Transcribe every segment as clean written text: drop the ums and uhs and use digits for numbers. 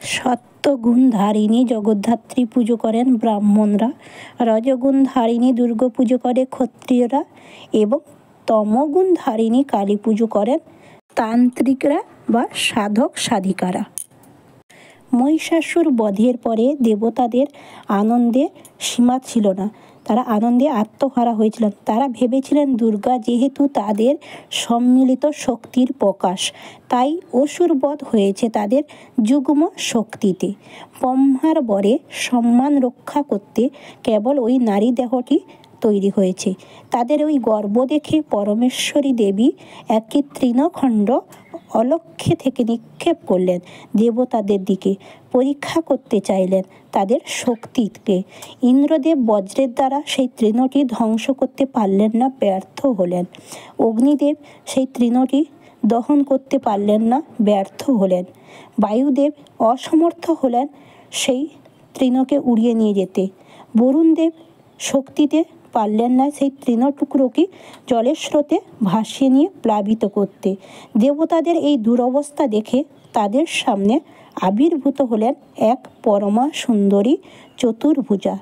সত্যগুণ ধারিণী জগদ্ধাত্রী পুজো করেন ব্রাহ্মণরা, রজগুণ ধারিণী দুর্গা পুজো করে ক্ষত্রিয়রা এবং তমগুণ ধারিণী কালী পুজো করেন তান্ত্রিকরা বা সাধক সাধিকারা। মহিষাসুর বধের পরে দেবতাদের আনন্দে সীমা ছিল না, তারা আনন্দে আত্মহারা হয়েছিলেন। তারা ভেবেছিলেন দুর্গা যেহেতু তাদের সম্মিলিত শক্তির প্রকাশ, তাই অসুর বধ হয়েছে তাদের যুগ্ম শক্তিতে। ব্রহ্মার বরে সম্মান রক্ষা করতে কেবল ওই নারী দেহটি তৈরি হয়েছে। তাদের ওই গর্ব দেখে পরমেশ্বরী দেবী একটি তৃণখণ্ড অলক্ষ্যে থেকে নিক্ষেপ করলেন দেবতাদের দিকে, পরীক্ষা করতে চাইলেন তাদের শক্তিকে। ইন্দ্রদেব বজ্রের দ্বারা সেই তৃণটি ধ্বংস করতে পারলেন না, ব্যর্থ হলেন। অগ্নিদেব সেই তৃণটি দহন করতে পারলেন না, ব্যর্থ হলেন। বায়ুদেব অসমর্থ হলেন সেই তৃণকে উড়িয়ে নিয়ে যেতে। বরুণদেব শক্তিতে পারলেন না সেই তৃণটুকরোকে জলের স্রোতে ভাসিয়ে নিয়ে প্লাবিত করতে। দেবতাদের এই দুরবস্থা দেখে তাদের সামনে আবির্ভূত হলেন এক পরমা সুন্দরী চতুর্ভুজা।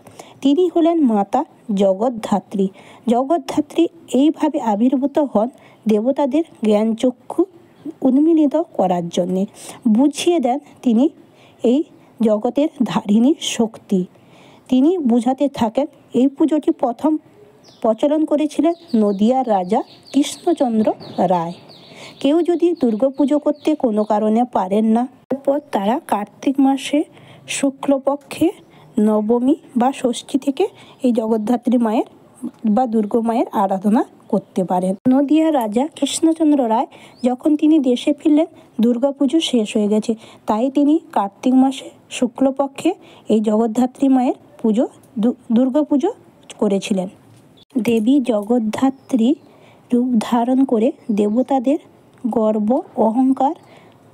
তিনি হলেন মাতা জগদ্ধাত্রী। জগদ্ধাত্রী এইভাবে আবির্ভূত হন দেবতাদের জ্ঞানচক্ষু উন্মীলিত করার জন্যে। বুঝিয়ে দেন তিনি এই জগতের ধারিণী শক্তি। তিনি বুঝাতে থাকেন। এই পুজোটি প্রথম প্রচলন করেছিলেন নদিয়ার রাজা কৃষ্ণচন্দ্র রায়। কেউ যদি দুর্গাপুজো করতে কোনো কারণে পারেন না, তারপর তারা কার্তিক মাসে শুক্লপক্ষে নবমী বা ষষ্ঠী থেকে এই জগদ্ধাত্রী মায়ের বা দুর্গা মায়ের আরাধনা করতে পারেন। নদিয়ার রাজা কৃষ্ণচন্দ্র রায় যখন তিনি দেশে ফিরলেন, দুর্গাপুজো শেষ হয়ে গেছে, তাই তিনি কার্তিক মাসে শুক্লপক্ষে এই জগদ্ধাত্রী মায়ের পুজো দুর্গাপুজো করেছিলেন। দেবী জগদ্ধাত্রী রূপ ধারণ করে দেবতাদের গর্ব অহংকার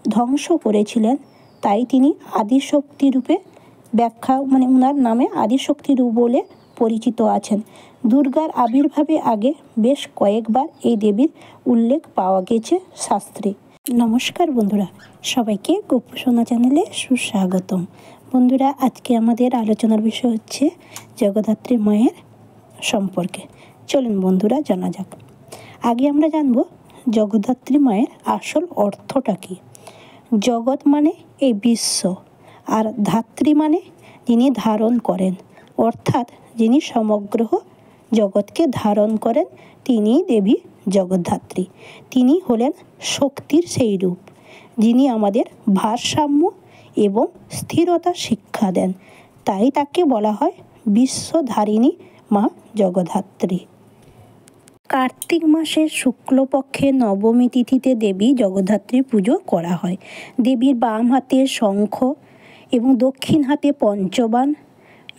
ধ্বংস করেছিলেন, তাই তিনি আদিশক্তি রূপে ব্যাখ্যা ওনার নামে আদিশক্তি রূপ বলে পরিচিত আছেন। দুর্গার আবির্ভাবে আগে বেশ কয়েকবার এই দেবীর উল্লেখ পাওয়া গেছে শাস্ত্রে। নমস্কার বন্ধুরা, সবাইকে গোপসোনা চ্যানেলে সুস্বাগতম। বন্ধুরা, আজকে আমাদের আলোচনার বিষয় হচ্ছে জগদ্ধাত্রী মায়ের সম্পর্কে। চলুন বন্ধুরা জানা যাক। আগে আমরা জানব জগদ্ধাত্রী মায়ের আসল অর্থটা কী। জগৎ মানে এই বিশ্ব, আর ধাত্রী মানে যিনি ধারণ করেন, অর্থাৎ যিনি সমগ্র জগৎকে ধারণ করেন, তিনিই দেবী জগদ্ধাত্রী। তিনি হলেন শক্তির সেই রূপ যিনি আমাদের ভারসাম্য এবং স্থিরতা শিক্ষা দেন, তাই তাকে বলা হয় বিশ্বধারিণী মা জগদ্ধাত্রী। কার্তিক মাসের শুক্লপক্ষে নবমী তিথিতে দেবী জগদ্ধাত্রী পুজো করা হয়। দেবীর বাম হাতে শঙ্খ এবং দক্ষিণ হাতে পঞ্চবাণ,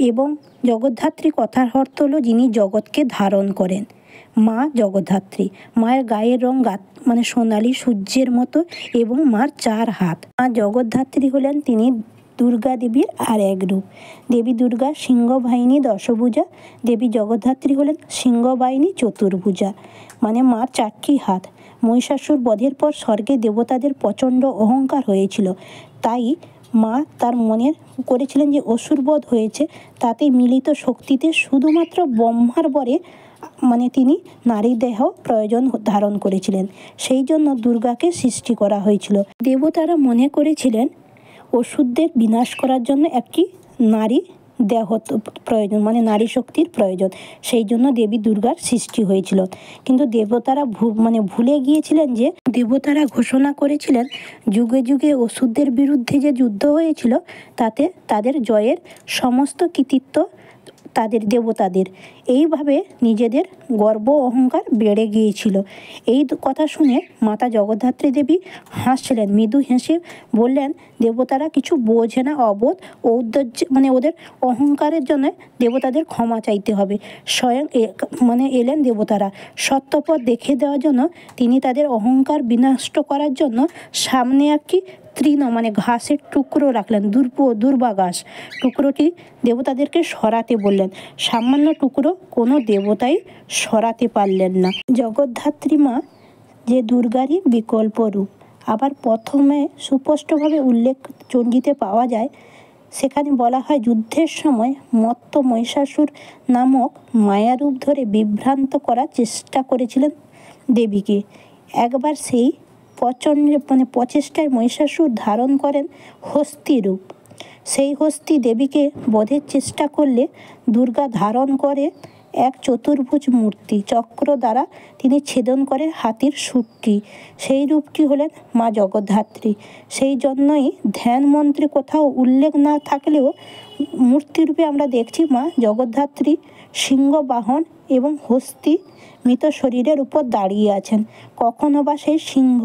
এবং জগদ্ধাত্রী কথার অর্থ হলো যিনি জগৎকে ধারণ করেন। মা জগদ্ধাত্রী, মায়ের গায়ের রং সোনালি সূর্যের মতো এবং মার 4 হাত। মা জগদ্ধাত্রী হলেন তিনি দুর্গা দেবীর আর এক রূপ। দেবী দুর্গা সিংহবাহিনী দশভুজা, দেবী জগদ্ধাত্রী হলেন সিংহবাহিনী চতুর্ভুজা, মানে মার 4টি হাত। মহিষাসুর বধের পর স্বর্গে দেবতাদের প্রচণ্ড অহংকার হয়েছিল, তাই মা তার মনে করেছিলেন যে অসুরবধ হয়েছে, তাতে মিলিত শক্তিতে শুধুমাত্র ব্রহ্মার বরে তিনি নারী দেহ প্রয়োজন ধারণ করেছিলেন। সেই জন্য দুর্গাকে সৃষ্টি করা হয়েছিল। দেবতারা মনে করেছিলেন অসুরদের বিনাশ করার জন্য একটি নারী দেহ প্রয়োজন, নারী শক্তির প্রয়োজন। সেই জন্য দেবী দুর্গার সৃষ্টি হয়েছিল। কিন্তু দেবতারা ভুলে গিয়েছিলেন যে দেবতারা ঘোষণা করেছিলেন যুগে যুগে অসুরদের বিরুদ্ধে যে যুদ্ধ হয়েছিল, তাতে তাদের জয়ের সমস্ত কৃতিত্ব তাদের দেবতাদের। এইভাবে নিজেদের গর্ব অহংকার বেড়ে গিয়েছিল। এই কথা শুনে মাতা জগদ্ধাত্রী দেবী হাসছিলেন, মৃদু হেসে বললেন দেবতারা কিছু বোঝে না, অবোধ, ঔদ্ধর্য, ওদের অহংকারের জন্য দেবতাদের ক্ষমা চাইতে হবে। স্বয়ং এলেন দেবতারা সত্যপথ দেখে দেওয়ার জন্য। তিনি তাদের অহংকার বিনষ্ট করার জন্য সামনে একটি তৃণ ঘাসের টুকরো রাখলেন, দুর্বা ঘাস। টুকরোটি দেবতাদেরকে সরাতে বললেন। সামান্য টুকরো কোনো দেবতাই সরাতে পারলেন না। জগদ্ধাত্রী মা যে দুর্গারই বিকল্প রূপ, আবার প্রথমে সুস্পষ্টভাবে উল্লেখ চণ্ডীতে পাওয়া যায়। সেখানে বলা হয়, যুদ্ধের সময় মত্ত মহিষাসুর নামক মায়ারূপ ধরে বিভ্রান্ত করার চেষ্টা করেছিলেন দেবীকে। একবার সেই প্রচেষ্টায় মহিষাসুর ধারণ করেন হস্তি রূপ। সেই হস্তি দেবীকে বধের চেষ্টা করলে দুর্গা ধারণ করে এক চতুর্ভুজ মূর্তি চক্র দ্বারা তিনি ছেদন করে হাতির শুটটি। সেই রূপটি হলেন মা জগদ্ধাত্রী। সেই জন্যই ধ্যান মন্ত্রে কোথাও উল্লেখ না থাকলেও মূর্তিরূপে আমরা দেখছি মা জগদ্ধাত্রী সিংহ বাহন এবং হস্তি মৃত শরীরের উপর দাঁড়িয়ে আছেন। কখনো বা সেই সিংহ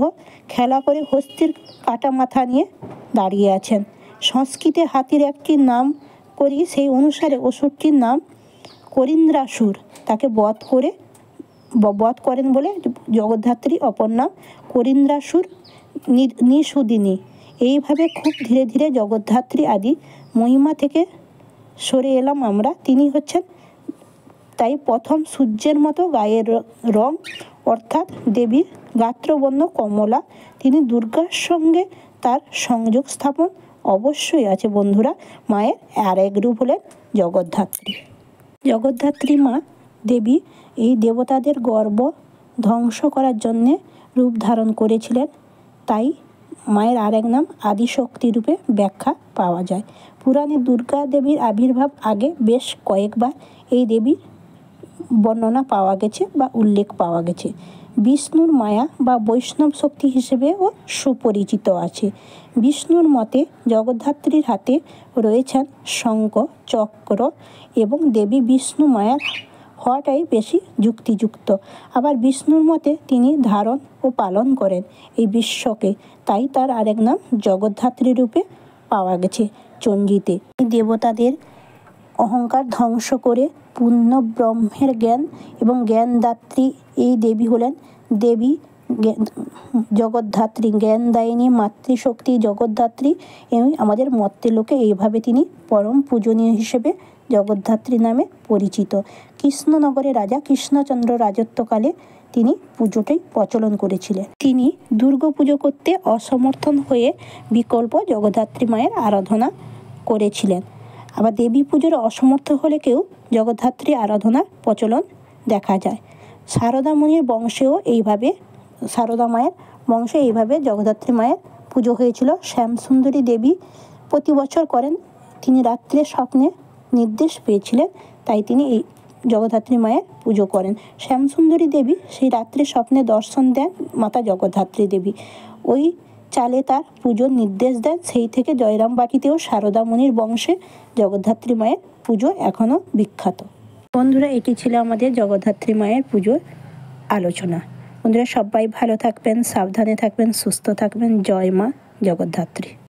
খেলা করে হস্তির কাটা মাথা নিয়ে দাঁড়িয়ে আছেন। সংস্কৃতে হাতির একটি নাম করি, সেই অনুসারে অসুরটির নাম করিন্দ্রাসুর। তাকে বধ করেন বলে জগদ্ধাত্রী অপর নাম করিন্দ্রাসুর নিষুদিনী। এইভাবে খুব ধীরে ধীরে জগদ্ধাত্রী আদি মহিমা থেকে সরে এলাম আমরা। তিনি হচ্ছেন তাই প্রথম সূর্যের মতো গায়ের রং, অর্থাৎ দেবীর গাত্রবর্ণ কমলা। তিনি দুর্গার সঙ্গে তার সংযোগ স্থাপন অবশ্যই আছে বন্ধুরা। মায়ের আর এক রূপ হলেন জগদ্ধাত্রী। জগদ্ধাত্রী মা দেবী এই দেবতাদের গর্ব ধ্বংস করার জন্যে রূপ ধারণ করেছিলেন। তাই মায়ের আর এক নাম আদিশক্তি রূপে ব্যাখ্যা পাওয়া যায়। পুরাণে দুর্গা দেবীর আবির্ভাব আগে বেশ কয়েকবার এই দেবীর বর্ণনা পাওয়া গেছে বা উল্লেখ পাওয়া গেছে। বিষ্ণুর মায়া বা বৈষ্ণব শক্তি হিসেবেও সুপরিচিত আছে। বিষ্ণুর মতে জগদ্ধাত্রীর হাতে রয়েছেন শঙ্খ, চক্র এবং দেবী বিষ্ণু মায়ার হওয়াটাই বেশি যুক্তিযুক্ত। আবার বিষ্ণুর মতে তিনি ধারণ ও পালন করেন এই বিশ্বকে, তাই তার আরেক নাম জগদ্ধাত্রী রূপে পাওয়া গেছে চণ্ডীতে। দেবতাদের অহংকার ধ্বংস করে পূর্ণ ব্রহ্মের জ্ঞান এবং জ্ঞানদাত্রী এই দেবী হলেন দেবী জগদ্ধাত্রী, জ্ঞানদায়িনী মাতৃশক্তি জগদ্ধাত্রী। এবং আমাদের মর্ত্যলোকে এইভাবে তিনি পরম পূজনীয় হিসেবে জগদ্ধাত্রী নামে পরিচিত। কৃষ্ণনগরে রাজা কৃষ্ণচন্দ্র রাজত্বকালে তিনি পুজোটাই প্রচলন করেছিলেন। তিনি দুর্গা পুজো করতে অসমর্থন হয়ে বিকল্প জগদ্ধাত্রী মায়ের আরাধনা করেছিলেন। আবার দেবী পুজোর অসমর্থ হলে কেউ জগদ্ধাত্রী আরাধনার প্রচলন দেখা যায়। সারদা মুনির বংশেও সারদা মায়ের বংশে এইভাবে জগদ্ধাত্রী মায়ের পুজো হয়েছিল। শ্যামসুন্দরী দেবী প্রতি বছর করেন। তিনি রাত্রে স্বপ্নে নির্দেশ পেয়েছিলেন, তাই তিনি এই জগদ্ধাত্রী মায়ের পুজো করেন। শ্যামসুন্দরী দেবী সেই রাত্রে স্বপ্নে দর্শন দেন মাতা জগদ্ধাত্রী দেবী। ওই চালে তার পুজোর নির্দেশ দেন। সেই থেকে জয়রামবাটিতেও সারদা মুনির বংশে জগদ্ধাত্রী মায়ের পুজো এখনও বিখ্যাত। বন্ধুরা, এটি ছিল আমাদের জগদ্ধাত্রী মায়ের পুজোর আলোচনা। বন্ধুরা, সবাই ভালো থাকবেন, সাবধানে থাকবেন, সুস্থ থাকবেন। জয় মা জগদ্ধাত্রী।